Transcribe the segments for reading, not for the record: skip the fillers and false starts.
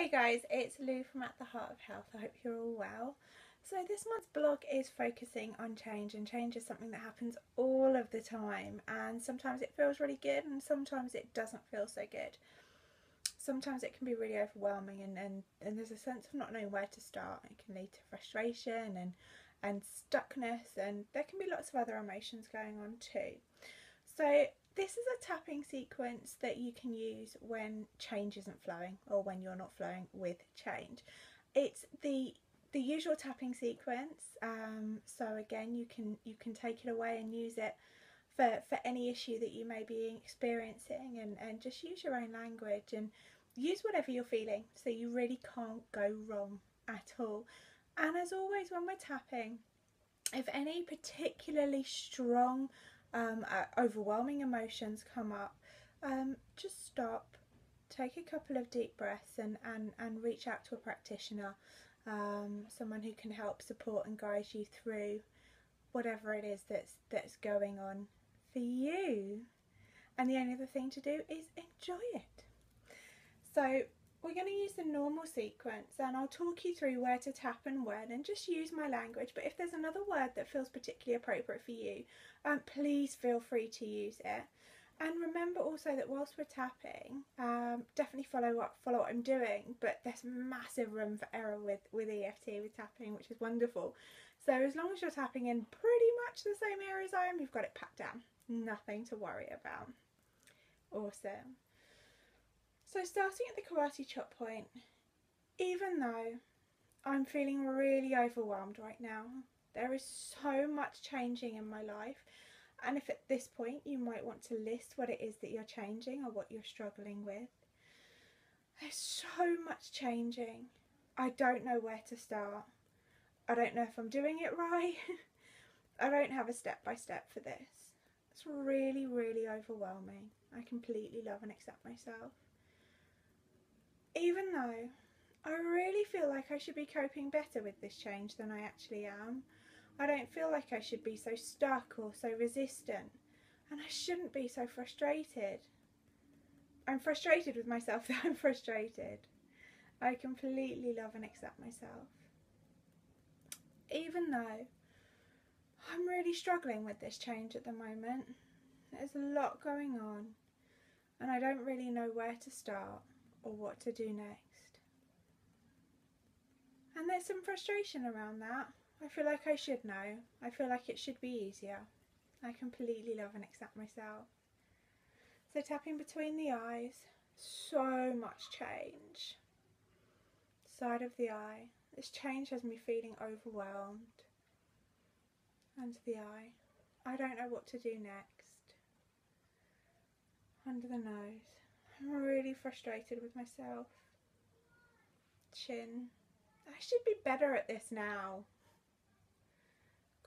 Hey guys, it's Lou from At the Heart of Health. I hope you're all well. So this month's blog is focusing on change, and change is something that happens all of the time, and sometimes it feels really good and sometimes it doesn't feel so good. Sometimes it can be really overwhelming and there's a sense of not knowing where to start. It can lead to frustration and stuckness, and there can be lots of other emotions going on too. So this is a tapping sequence that you can use when change isn't flowing or when you're not flowing with change. It's the usual tapping sequence. So again, you can take it away and use it for any issue that you may be experiencing, and just use your own language and use whatever you're feeling, so you really can't go wrong at all. And as always, when we're tapping, if any particularly strong overwhelming emotions come up, just stop, take a couple of deep breaths and reach out to a practitioner, someone who can help support and guide you through whatever it is that's going on for you. And the only other thing to do is enjoy it. So we're going to use the normal sequence, and I'll talk you through where to tap and when, and just use my language. But if there's another word that feels particularly appropriate for you, please feel free to use it. And remember also that whilst we're tapping, definitely follow what I'm doing, but there's massive room for error with EFT, with tapping, which is wonderful. So as long as you're tapping in pretty much the same area as I am, you've got it packed down. Nothing to worry about. Awesome. So starting at the karate chop point, even though I'm feeling really overwhelmed right now, there is so much changing in my life, and if at this point you might want to list what it is that you're changing or what you're struggling with. There's so much changing. I don't know where to start. I don't know if I'm doing it right. I don't have a step-by-step for this. It's really, really overwhelming. I completely love and accept myself. Even though I really feel like I should be coping better with this change than I actually am. I don't feel like I should be so stuck or so resistant, and I shouldn't be so frustrated. I'm frustrated with myself that I'm frustrated. I completely love and accept myself. Even though I'm really struggling with this change at the moment, there's a lot going on and I don't really know where to start or what to do next. And there's some frustration around that. I feel like I should know. I feel like it should be easier. I completely love and accept myself. So tapping between the eyes, so much change. Side of the eye. This change has me feeling overwhelmed. Under the eye. I don't know what to do next. Under the nose. I'm really frustrated with myself. Chin. I should be better at this now.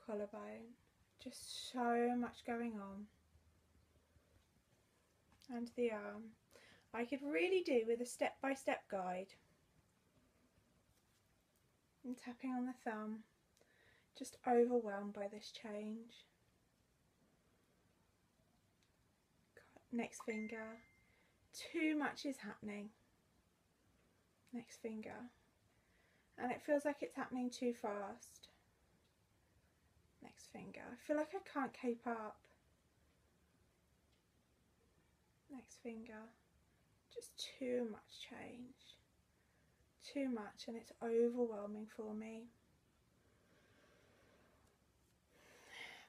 Collarbone. Just so much going on. Under the arm. I could really do with a step-by-step guide. And tapping on the thumb. Just overwhelmed by this change. Next finger. Too much is happening. Next finger. And it feels like it's happening too fast. Next finger. I feel like I can't keep up. Next finger. Just too much change. Too much, and it's overwhelming for me.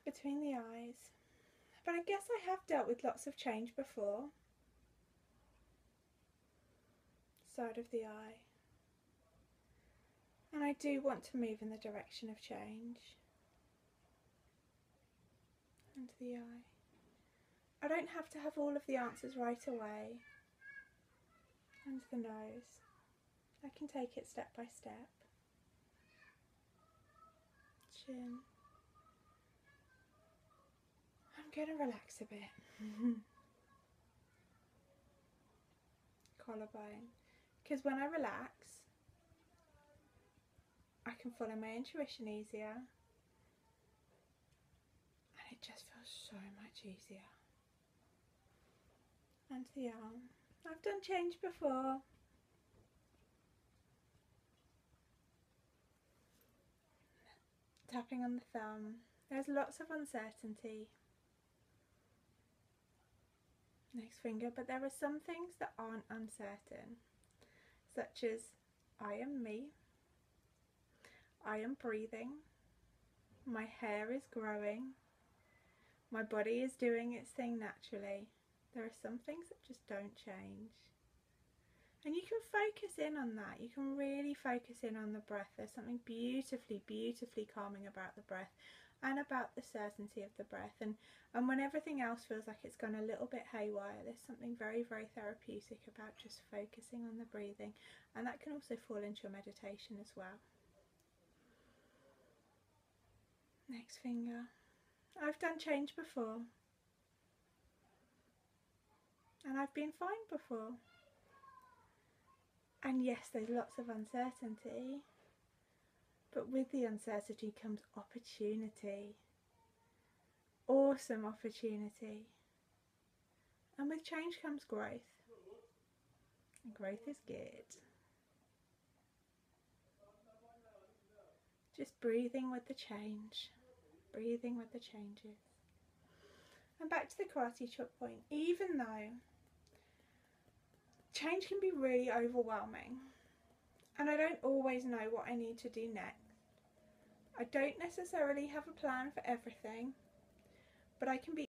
Between the eyes. But I guess I have dealt with lots of change before. Side of the eye. And I do want to move in the direction of change. Under the eye. I don't have to have all of the answers right away. Under the nose. I can take it step by step. Chin. I'm going to relax a bit. Collarbone. Because when I relax, I can follow my intuition easier. And it just feels so much easier. And the arm. I've done change before. tapping on the thumb. There's lots of uncertainty. Next finger, but there are some things that aren't uncertain, such as I am me, I am breathing, my hair is growing, my body is doing its thing naturally. There are some things that just don't change. And you can focus in on that. You can really focus in on the breath. There's something beautifully, beautifully calming about the breath and about the certainty of the breath. And when everything else feels like it's gone a little bit haywire, there's something very, very therapeutic about just focusing on the breathing. And that can also fall into your meditation as well. Next finger. I've done change before. And I've been fine before. And yes, there's lots of uncertainty, but with the uncertainty comes opportunity, awesome opportunity. And with change comes growth, and growth is good. Just breathing with the change, breathing with the changes. And back to the karate chop point, even though change can be really overwhelming, and I don't always know what I need to do next. I don't necessarily have a plan for everything, but I can be